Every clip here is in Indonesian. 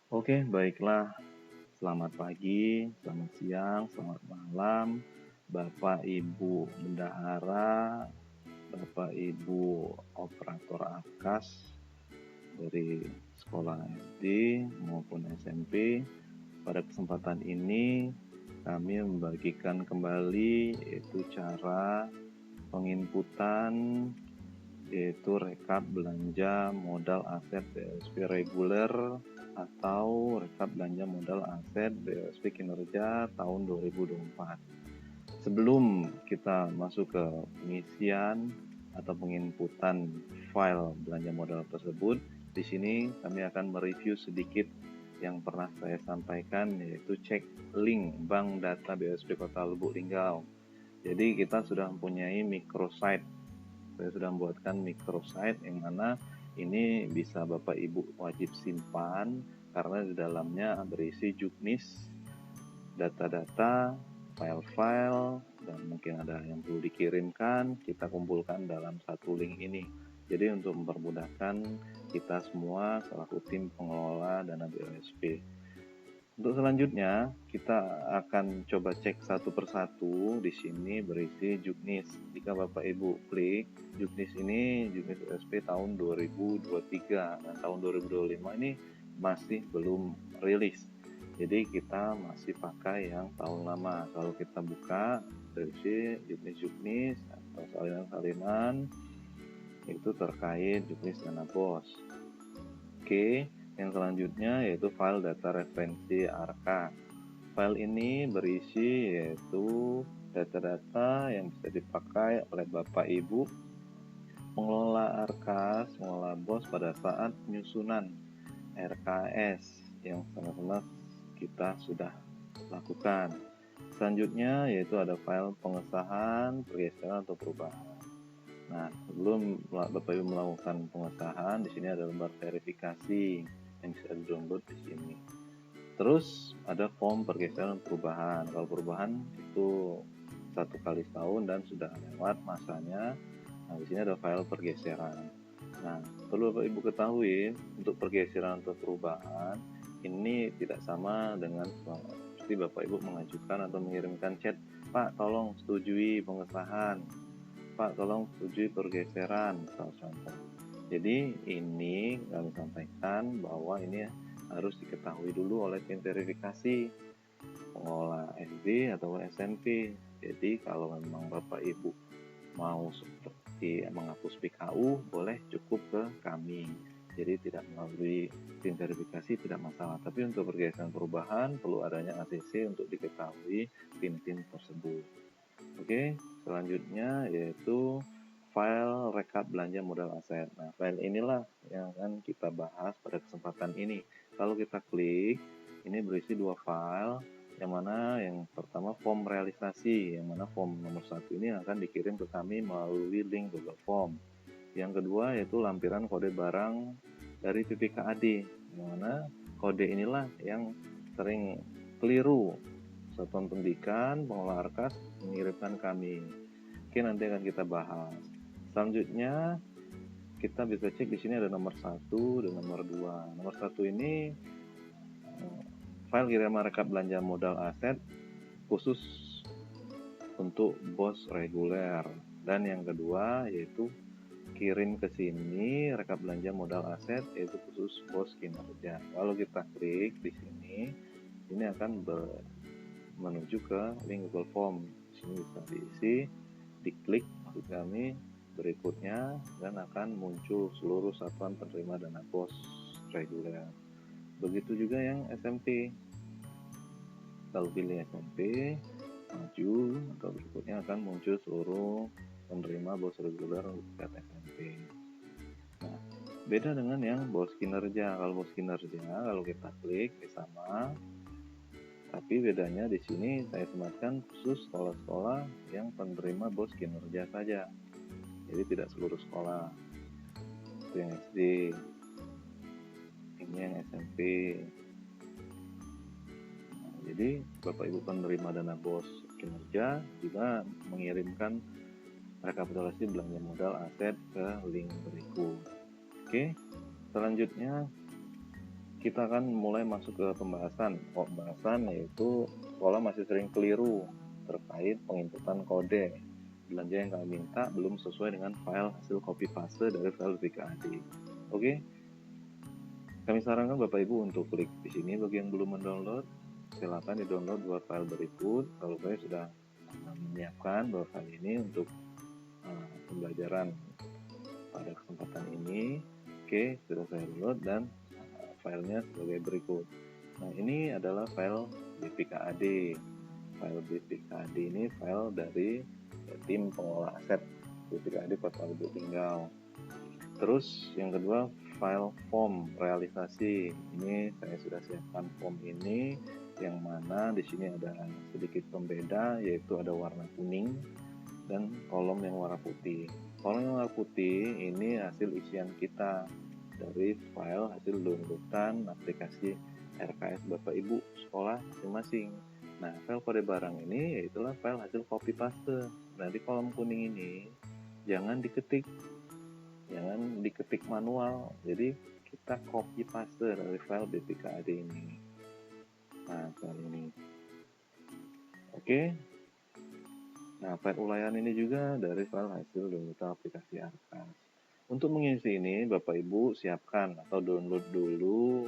Oke, baiklah. Selamat pagi, selamat siang, selamat malam, Bapak Ibu bendahara, Bapak Ibu operator AKAS dari sekolah SD maupun SMP. Pada kesempatan ini kami membagikan kembali yaitu cara penginputan yaitu rekap belanja modal aset BSP reguler atau rekap belanja modal aset BSP kinerja tahun 2024. Sebelum kita masuk ke pengisian atau penginputan file belanja modal tersebut, di sini kami akan mereview sedikit yang pernah saya sampaikan, yaitu cek link bank data BSP Kota Lubuk Linggau. Jadi kita sudah mempunyai microsite. Saya sudah membuatkan microsite yang mana ini bisa Bapak Ibu wajib simpan karena di dalamnya berisi juknis, data-data, file-file, dan mungkin ada yang perlu dikirimkan, kita kumpulkan dalam satu link ini. Jadi untuk mempermudahkan kita semua selaku tim pengelola dana BOSP. Untuk selanjutnya, kita akan coba cek satu persatu. Di sini berisi juknis. Jika Bapak Ibu klik, juknis ini juknis USP tahun 2023 dan tahun 2025 ini masih belum rilis. Jadi kita masih pakai yang tahun lama. Kalau kita buka, berisi juknis-juknis atau salinan-salinan itu terkait juknis dana BOS. Oke. Yang selanjutnya yaitu file data referensi ARKA. File ini berisi yaitu data-data yang bisa dipakai oleh Bapak Ibu pengelola ARKAS, pengelola BOS pada saat penyusunan RKS yang sama-sama kita sudah lakukan. Selanjutnya yaitu ada file pengesahan, pergeseran atau perubahan. Nah, sebelum Bapak Ibu melakukan pengesahan, di sini ada lembar verifikasi yang bisa di-download di sini. Terus ada form pergeseran perubahan. Kalau perubahan itu 1 kali setahun dan sudah lewat masanya. Nah, di sini ada file pergeseran. Nah, perlu Bapak Ibu ketahui untuk pergeseran atau perubahan ini tidak sama dengan seperti Bapak Ibu mengajukan atau mengirimkan chat, Pak tolong setujui pengesahan, Pak tolong setujui pergeseran, contoh. Jadi ini kami sampaikan bahwa ini harus diketahui dulu oleh tim verifikasi pengelola SD atau SMP. Jadi kalau memang Bapak Ibu mau seperti menghapus PKU, boleh cukup ke kami. Jadi tidak melalui tim verifikasi tidak masalah. Tapi untuk pergeseran perubahan perlu adanya ACC untuk diketahui tim-tim tersebut. Oke, selanjutnya yaitu file rekap belanja modal aset. Nah, file inilah yang akan kita bahas pada kesempatan ini. Kalau kita klik, ini berisi 2 file, yang mana yang pertama form realisasi, yang mana form nomor 1 ini akan dikirim ke kami melalui link Google Form. Yang kedua yaitu lampiran kode barang dari PPKAD, yang mana kode inilah yang sering keliru Satuan Pendidikan pengelola ARKAS mengirimkan kami. Oke, nanti akan kita bahas. Selanjutnya kita bisa cek di sini ada nomor 1 dan nomor 2. Nomor 1 ini file kiriman rekap belanja modal aset khusus untuk BOS reguler. Dan yang kedua yaitu kirim ke sini rekap belanja modal aset yaitu khusus BOS kinerja. Kalau kita klik di sini, ini akan menuju ke link Google Form. Di sini bisa diisi, diklik maksud kami berikutnya dan akan muncul seluruh satuan penerima dana BOS reguler. Begitu juga yang SMP. Kalau pilih SMP, maju atau berikutnya akan muncul seluruh penerima BOS reguler untuk tingkat SMP. Nah, beda dengan yang BOS kinerja. Kalau BOS kinerja, kalau kita klik sama, tapi bedanya di sini saya sematkan khusus sekolah-sekolah yang penerima BOS kinerja saja. Jadi tidak seluruh sekolah. Itu yang SD, ini yang SMP. Nah, jadi Bapak Ibu penerima dana BOS kinerja juga mengirimkan rekapitulasi belanja modal aset ke link berikut. Oke, selanjutnya kita kan mulai masuk ke pembahasan. Pembahasan yaitu sekolah masih sering keliru terkait penginputan kode. Belanja yang kami minta belum sesuai dengan file hasil copy paste dari file BPKAD. Oke, kami sarankan Bapak Ibu untuk klik di sini bagi yang belum mendownload. Silakan di-download 2 file berikut. Kalau saya sudah menyiapkan 2 file ini untuk pembelajaran pada kesempatan ini. Oke, sudah saya download dan filenya sebagai berikut. Nah, ini adalah file BPKAD. File BPKAD ini file dari tim pengelola aset BPKAD Kota Lubuk Linggau. Terus yang kedua, file form realisasi. Ini saya sudah siapkan form ini, yang mana di sini ada sedikit pembeda, yaitu ada warna kuning dan kolom yang warna putih. Kolom yang warna putih ini hasil isian kita dari file hasil downloadan aplikasi RKS Bapak Ibu sekolah masing-masing. Nah, file kode barang ini yaitulah file hasil copy paste. Nah, di kolom kuning ini jangan diketik manual. Jadi kita copy paste dari file BPKAD ini. Nah, file ini. Oke. Nah, file ulayan ini juga dari file hasil download aplikasi RKS. Untuk mengisi ini, Bapak Ibu siapkan atau download dulu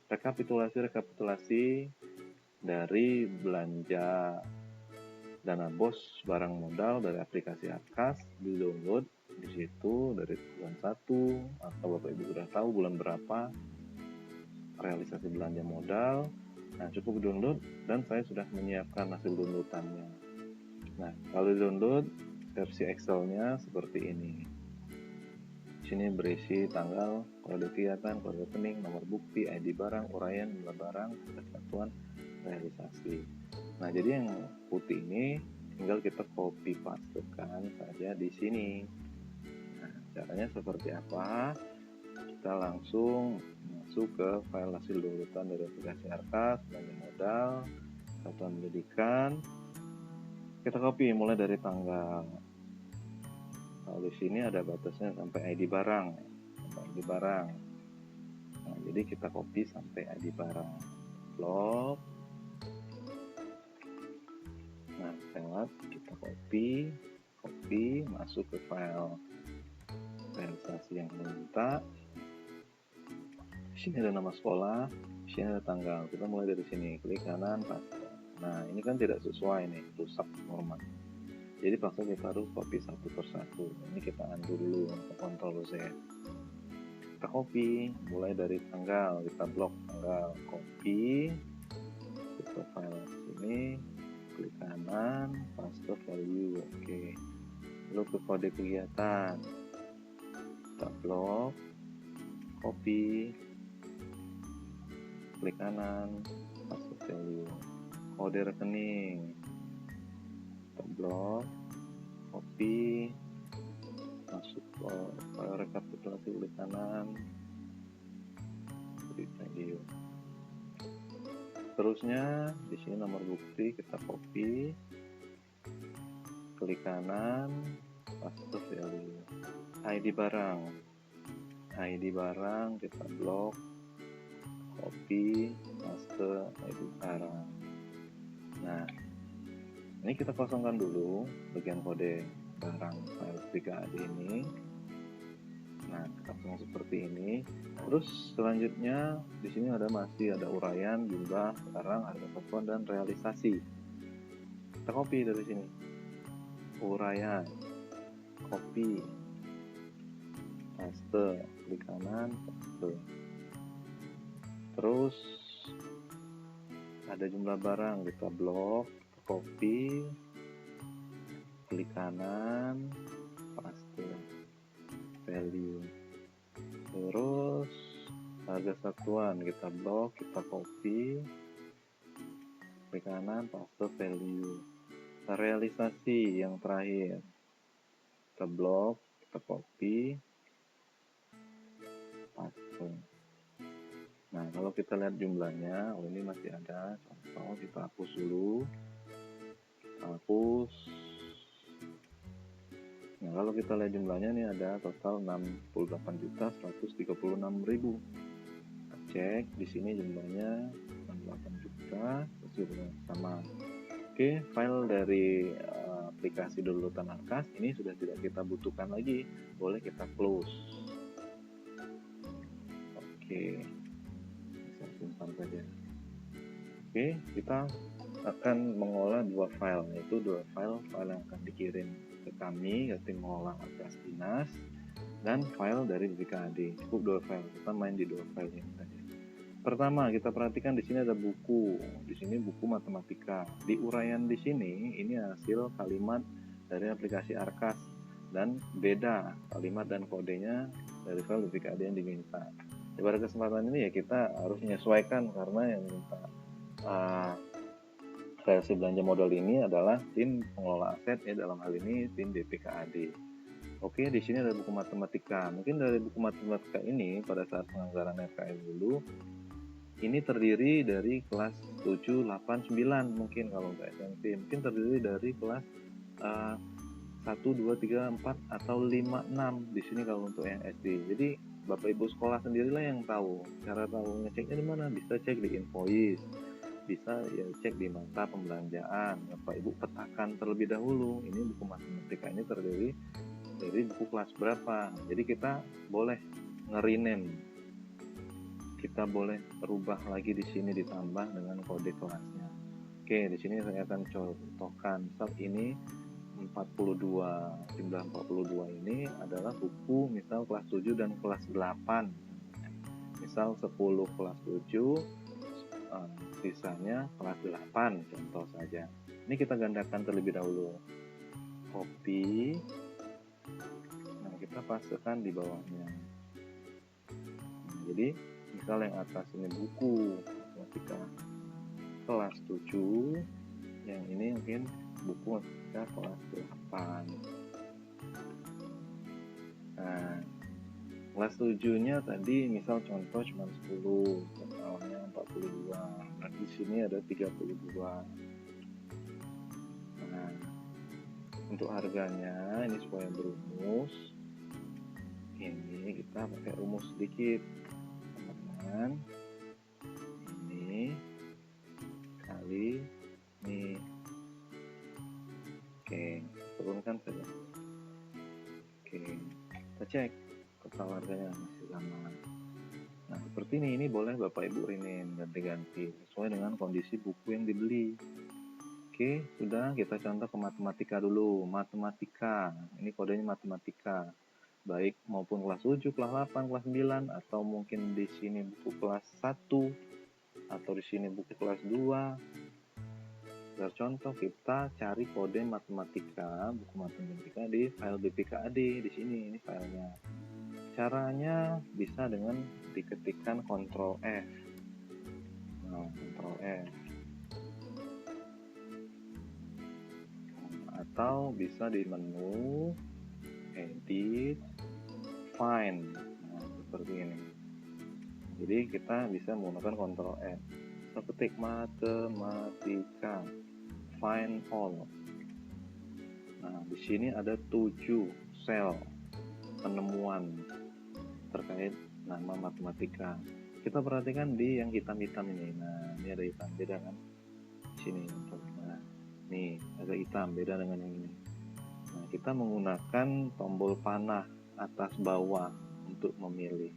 rekapitulasi dari belanja dana bos barang modal dari aplikasi Arkas, di download di situ dari bulan 1 atau Bapak Ibu sudah tahu bulan berapa realisasi belanja modal. Nah, cukup download dan saya sudah menyiapkan hasil downloadannya. Nah, kalau download versi Excel-nya seperti ini. Di sini berisi tanggal, kode kegiatan, kode rekening, nomor bukti, ID barang, uraian jumlah barang, kesatuan realisasi. Nah, jadi yang putih ini tinggal kita copy pastekan saja di sini. Nah, caranya seperti apa? Kita langsung masuk ke file hasil downloadan dari aplikasi Arkas, belanja modal, satuan pendidikan. Kita copy mulai dari tanggal. Kalau di sini ada batasnya sampai ID barang. Nah, jadi kita copy sampai ID barang. Blok. Nah, lewat kita copy masuk ke file realisasi yang meminta. Di sini ada nama sekolah, di sini ada tanggal. Kita mulai dari sini, klik kanan, paste. Nah, ini kan tidak sesuai nih, rusak format. Jadi paksa kita harus copy satu persatu. Ini kita undo dulu untuk Ctrl Z. Kita copy mulai dari tanggal, kita blok tanggal, copy ke file sini, klik kanan, paste value, oke. Lalu ke kode kegiatan, kita blok, copy, klik kanan, paste value. Kode rekening, kita blok, copy, masuk ke file rekapitulasi, klik kanan, beri value. Terusnya di sini nomor bukti kita copy, klik kanan, paste value. ID barang kita blok, copy, paste ID barang. Nah, ini kita kosongkan dulu bagian kode barang file BPKAD ini. Nah, langsung seperti ini. Terus selanjutnya di sini masih ada uraian jumlah barang, harga telepon dan realisasi. Kita copy dari sini. Uraian, copy, paste, klik kanan, paste. Terus ada jumlah barang, kita blok, copy, klik kanan, paste, value. Terus harga satuan kita blok, kita copy, klik kanan, paste, value. Realisasi yang terakhir kita blok, kita copy, paste. Nah, kalau kita lihat jumlahnya, ini masih ada contoh, kita hapus dulu, kita hapus. Nah, kalau kita lihat jumlahnya, ini ada total 68.136.000. cek di sini jumlahnya 8 juta sama. Oke, file dari aplikasi downloadan Arkas ini sudah tidak kita butuhkan lagi, boleh kita close. Oke, bisa simpan saja. Oke, kita akan mengolah dua file, yaitu dua file yang akan dikirim ke kami, ke tim mengolah Arkas Dinas, dan file dari BPKAD. Cukup dua file, kita main di dua file ini saja. Pertama, kita perhatikan di sini ada buku. Di sini buku matematika. Di uraian di sini, ini hasil kalimat dari aplikasi Arkas dan beda kalimat dan kodenya dari file BPKAD yang diminta. Pada kesempatan ini ya kita harus menyesuaikan karena yang minta versi belanja modal ini adalah tim pengelola aset, ya dalam hal ini tim BPKAD. Oke, di sini ada buku matematika. Mungkin dari buku matematika ini pada saat penganggaran RKL dulu ini terdiri dari kelas 7, 8, 9 mungkin kalau untuk SMP. Mungkin terdiri dari kelas 1, 2, 3, 4 atau 5, 6 di sini kalau untuk yang SD. Jadi Bapak Ibu sekolah sendirilah yang tahu. Cara tahu ngeceknya di mana? Bisa cek di invoice, bisa ya cek di nota pembelanjaan. Bapak Ibu petakan terlebih dahulu. Ini buku matematika ini terdiri dari buku kelas berapa. Jadi kita boleh nge-rename. Kita boleh rubah lagi di sini ditambah dengan kode kelasnya. Oke, di sini saya akan contohkan. Misal ini 42, jumlah 42 ini adalah buku misal kelas 7 dan kelas 8. Misal 10 kelas 7, sisanya kelas 8 contoh saja. Ini kita gandakan terlebih dahulu. Copy. Nah, kita pastekan di bawahnya. Nah, jadi misal yang atas ini buku matematika kelas 7, yang ini mungkin buku matematika kelas 8. Nah, kelas 7-nya tadi misal contoh cuma 10, totalnya 42. Nah, di sini ada 32. Nah, untuk harganya ini supaya berumus, ini kita pakai rumus sedikit, teman-teman. Ini kali ini. Oke, turunkan saja. Oke, kita cek total harganya masih sama. Nah, seperti ini boleh Bapak Ibu rename ganti-ganti sesuai dengan kondisi buku yang dibeli. Oke, sudah, kita contoh ke matematika dulu. Matematika, ini kodenya matematika. Baik maupun kelas 7, kelas 8, kelas 9, atau mungkin di sini buku kelas 1 atau di sini buku kelas 2. Biar contoh, kita cari kode matematika, buku matematika di file BPKAD di sini, ini filenya. Caranya bisa dengan diketikkan Ctrl F. Nah, Ctrl F. Atau bisa di menu Edit, Find. Nah, seperti ini. Jadi kita bisa menggunakan Ctrl F. Kita ketik matematika, find all. Nah, di sini ada 7 sel penemuan terkait nama matematika. Kita perhatikan di yang hitam-hitam ini. Nah, ini ada hitam, beda kan? Di sini. Nah, nih ada hitam, beda dengan yang ini. Nah, kita menggunakan tombol panah atas bawah untuk memilih.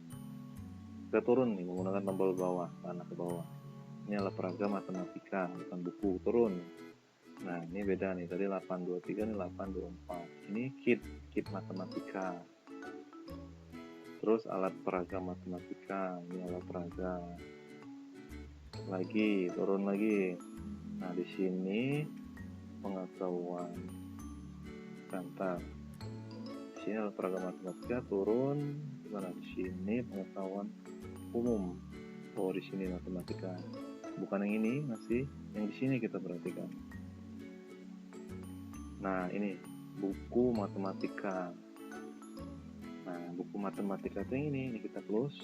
Kita turun nih menggunakan tombol bawah, panah ke bawah. Ini adalah peraga matematika, bukan buku, turun. Nah, ini beda nih, tadi 823, ini 824. Ini kit matematika. Terus alat peraga matematika, ini alat peraga. Lagi, turun lagi. Nah, di sini pengetahuan. Bentar. Di sini alat peraga matematika, turun. Gimana? Di sini pengetahuan umum. Oh, di sini matematika. Bukan yang ini, masih yang di sini kita perhatikan. Nah, ini buku matematika. Nah, buku matematika itu yang ini kita close.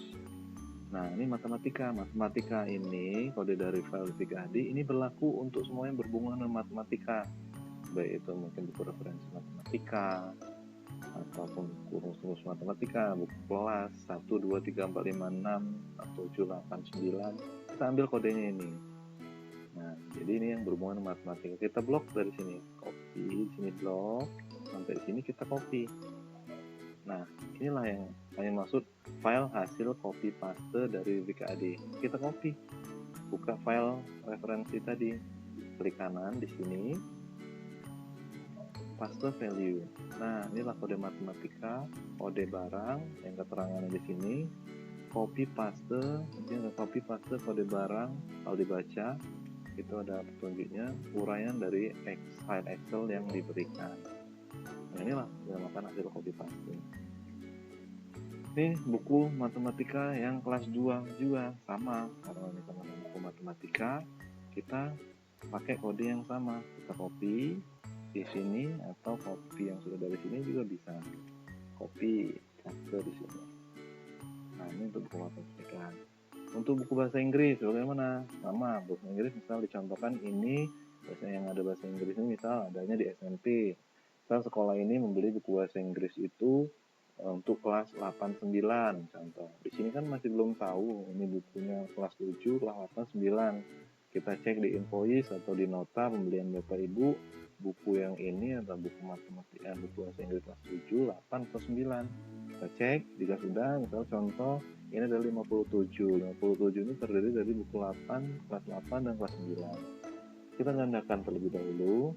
Nah, ini matematika. Matematika ini kode dari file BPKAD ini berlaku untuk semua yang berhubungan dengan matematika. Baik itu mungkin buku referensi matematika, ataupun buku rumus matematika, buku kelas 1, 2, 3, 4, 5, 6, 7, 8, 9, kita ambil kodenya ini. Nah, jadi ini yang berhubungan dengan matematika. Kita blok dari sini, copy, di sini blok, sampai di sini kita copy. Nah, inilah yang maksud file hasil copy paste dari WKAD. Kita copy, buka file referensi tadi, klik kanan di sini, paste value. Nah, inilah kode matematika, kode barang yang keterangannya di sini. Copy paste, ini copy paste kode barang. Kalau dibaca, itu ada petunjuknya, uraian dari file Excel yang diberikan. Nah, inilah dinamakan hasil copy paste. Ini buku matematika yang kelas 2 juga sama, karena ini sama buku matematika, kita pakai kode yang sama, kita copy di sini atau copy yang sudah dari sini juga bisa, copy paste di sini. Nah, ini untuk buku matematika. Untuk buku bahasa Inggris bagaimana? Sama, bahasa Inggris misal dicontohkan ini bahasa yang ada bahasa Inggris ini misal adanya di SMP. Misal sekolah ini membeli buku bahasa Inggris itu untuk kelas 8-9 contoh. Di sini kan masih belum tahu ini bukunya kelas 7, kelas 8, 9. Kita cek di invoice atau di nota pembelian Bapak Ibu, buku yang ini adalah buku matematika, buku bahasa Inggris kelas 7, 8, atau 9. Kita cek, jika sudah, misal contoh ini adalah 57. 57 ini terdiri dari buku 8, kelas 8 dan kelas 9. Kita gandakan terlebih dahulu.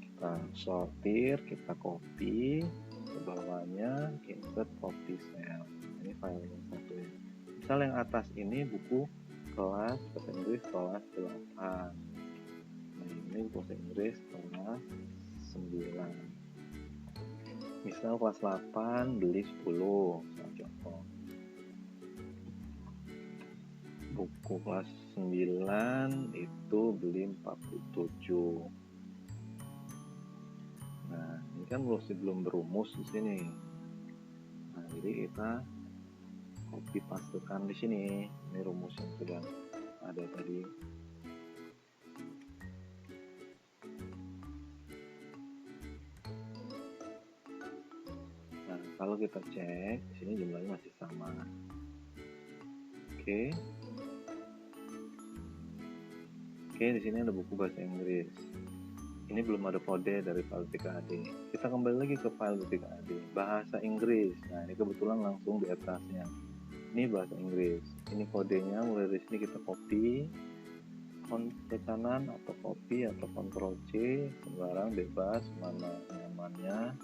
Kita sortir, kita copy ke bawahnya, insert copy cell. Ini file yang satu ya. Misal yang atas ini buku kelas bahasa Inggris kelas 8. Nah, ini bahasa Inggris kelas 9. Misal kelas 8 beli 10, contoh. Buku kelas 9 itu beli 47. Nah, ini kan masih belum berumus di sini. Nah, jadi kita copy pastekan di sini. Ini rumus yang sudah ada tadi. Nah, kalau kita cek di sini jumlahnya masih sama. Oke, di sini ada buku bahasa Inggris. Ini belum ada kode dari file WKAD. Kita kembali lagi ke file WKAD, bahasa Inggris. Nah, ini kebetulan langsung di atasnya. Ini bahasa Inggris. Ini kodenya, mulai dari sini kita copy, ke kanan atau copy atau Ctrl C, sembarang bebas mana nyamannya.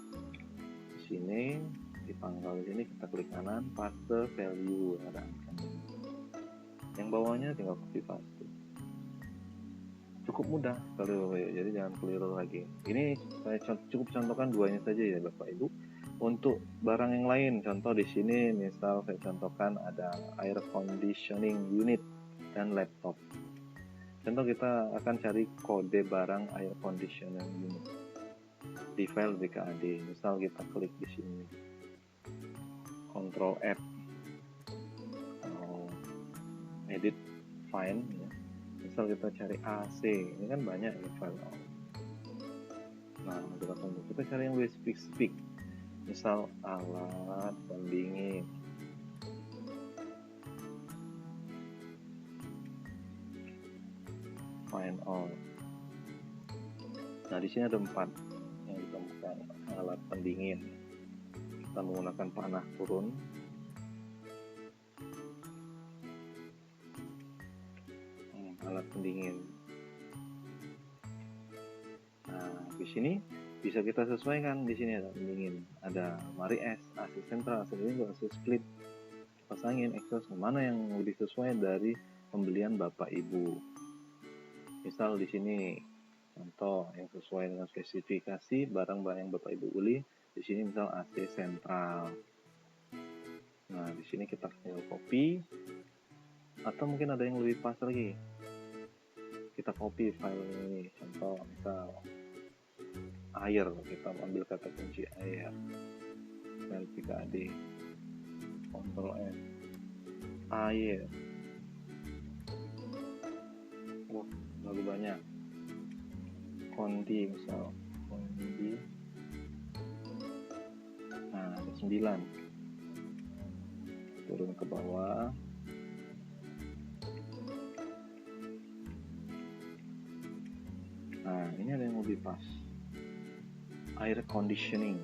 Di sini di pangkal sini kita klik kanan, paste value ada angkanya. Yang bawahnya tinggal copy paste. Cukup mudah sekali Bapak Ibu, jadi jangan keliru lagi. Ini saya cukup contohkan duanya saja ya Bapak Ibu. Untuk barang yang lain, contoh di sini misal saya contohkan ada air conditioning unit dan laptop. Contoh kita akan cari kode barang air conditioning unit di file WKAD. Misal kita klik di sini, Ctrl F, edit find ya. Misal kita cari AC, ini kan banyak ya file. Nah, kita cari yang lebih spesifik. Misal alat pendingin. Find all. Nah, di sini ada 4 yang ditemukan alat pendingin. Kita menggunakan panah turun. Alat pendingin. Nah, di sini bisa kita sesuaikan. Di sini ada pendingin, ada Mari S, AC sentral, AC dingin, AC split, kipas angin, exhaust. Mana yang lebih sesuai dari pembelian Bapak Ibu? Misal di sini contoh yang sesuai dengan spesifikasi barang-barang yang Bapak Ibu beli. Di sini misal AC sentral. Nah, di sini kita tinggal copy, atau mungkin ada yang lebih pas lagi. Kita copy file ini, contoh misal air, kita ambil kata kunci air, file WKAD, Ctrl F, air. Lalu banyak kondi, misal kondi 9. Turun ke bawah. Nah, ini ada yang lebih pas. Air conditioning.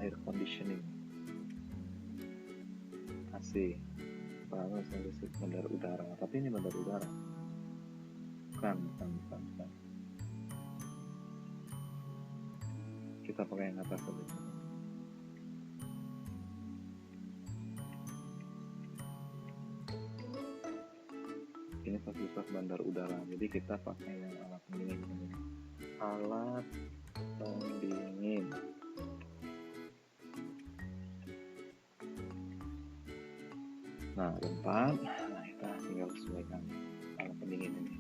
Air conditioning. AC. Bahkan listrik bandar udara. Tapi ini bandar udara. Bukan. Kita pakai yang atas dulu. Ini fasilitas bandar udara. Jadi kita pakai yang alat pendingin ini. Alat pendingin. Nah, 4. Nah, kita tinggal sesuaikan alat pendingin ini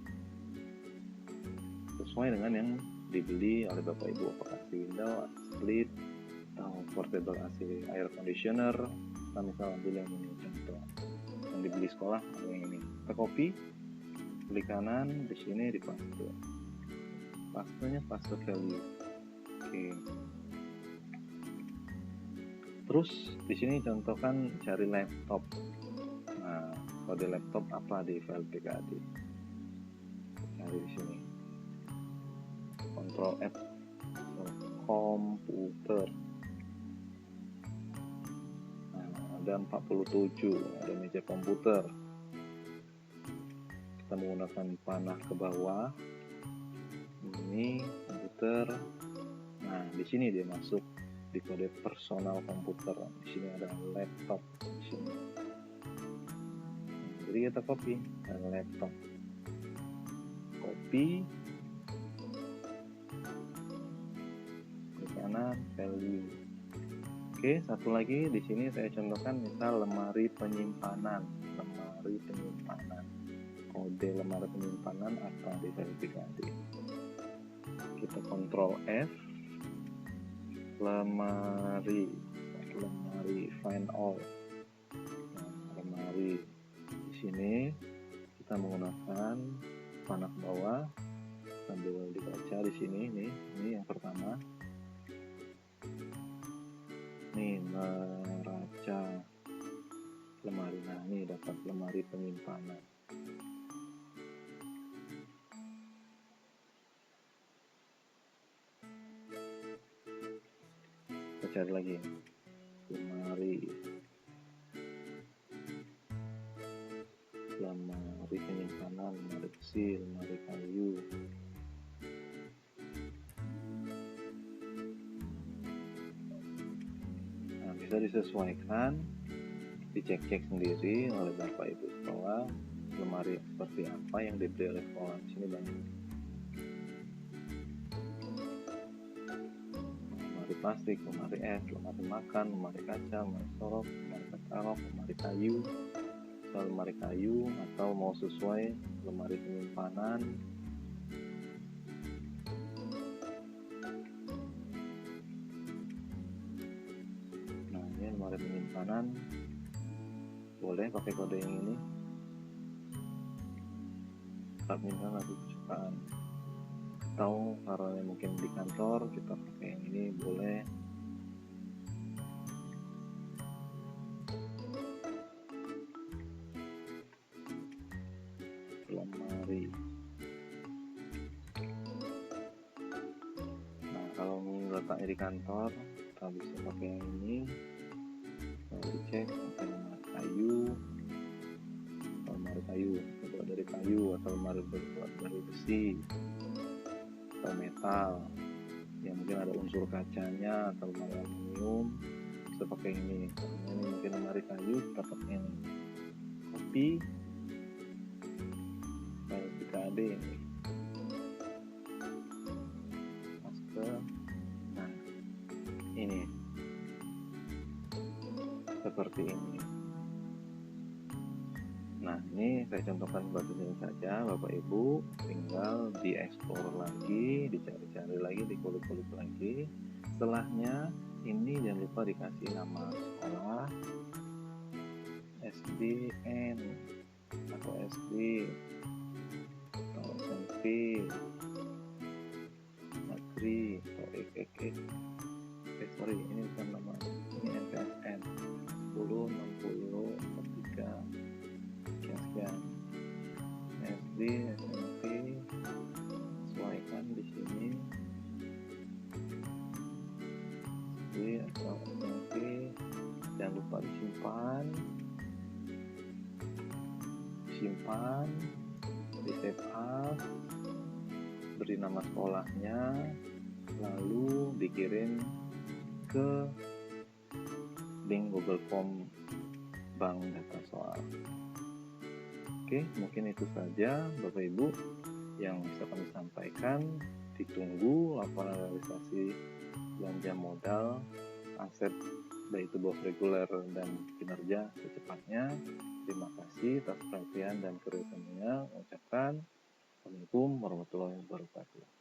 sesuai dengan yang dibeli oleh Bapak Ibu, apakah window, split, atau portable AC air conditioner. Kita misal ambil yang ini contoh yang dibeli sekolah, ada yang ini. Kita copy, klik kanan, di sini di paste. Pastenya paste value. Oke. Terus di sini contohkan cari laptop. Nah, kalau di laptop apa di file PKAD? Cari di sini. Control F komputer. Nah, ada 47, ada meja komputer. Kita menggunakan panah ke bawah. Ini komputer. Nah, di sini dia masuk di kode personal komputer. Di sini ada laptop di sini. Jadi kita copy laptop. Copy. Klik kanan value. Oke, satu lagi di sini saya contohkan misal lemari penyimpanan. Kode lemari penyimpanan apa diverifikasi. Kita Ctrl F, lemari find all. Nah, lemari di sini kita menggunakan panah bawah sambil dibaca di sini. Ini yang pertama. Nih, neraca lemari. Nah, ini dapat lemari penyimpanan. Kita cari lagi lemari penyimpanan, lemari besi, lemari kayu. Nah, bisa disesuaikan, dicek-cek sendiri oleh Bapak Ibu sekolah lemari seperti apa yang dibeli oleh sekolah. Di sini banyak lemari plastik, lemari es, lemari makan, lemari kaca, lemari sorok, lemari katalog, lemari kayu, lemari kayu, atau mau sesuai lemari penyimpanan. Nah, ini lemari penyimpanan, boleh pakai kode yang ini. Minta nanti kesukaan, atau kalau mungkin di kantor kita pakai yang ini boleh. Lemari. Nah, kalau letaknya di kantor kita bisa pakai yang ini. Kalau dicek pakai lemari kayu, terbuat dari kayu, atau lemari berbuat dari besi atau metal yang mungkin ada unsur kacanya, atau lemari aluminium, bisa pakai ini. Ini mungkin lemari kayu, kita pakai ini. Copy file PKAD ini, paste. Nah, ini seperti ini. Nah, ini saya contohkan sebagai ini saja. Bapak Ibu tinggal dieksplor lagi, dicari-cari lagi, dikulik-kulik lagi. Setelahnya ini jangan lupa dikasih nama sekolah, SDN atau SD atau SMP, negeri atau XXX, sorry, ini bukan nama, ini NPSN 10 60 43 sekian SD SMP, sesuaikan di sini SD atau SMP, jangan lupa disimpan, di save as, beri nama sekolahnya, lalu dikirim ke link Google Form bank data soal. Oke, mungkin itu saja Bapak Ibu yang bisa kami sampaikan. Ditunggu laporan realisasi belanja modal aset baik itu BOF reguler dan kinerja secepatnya. Terima kasih atas perhatian dan kerjasamanya. Ucapkan Assalamualaikum warahmatullahi wabarakatuh.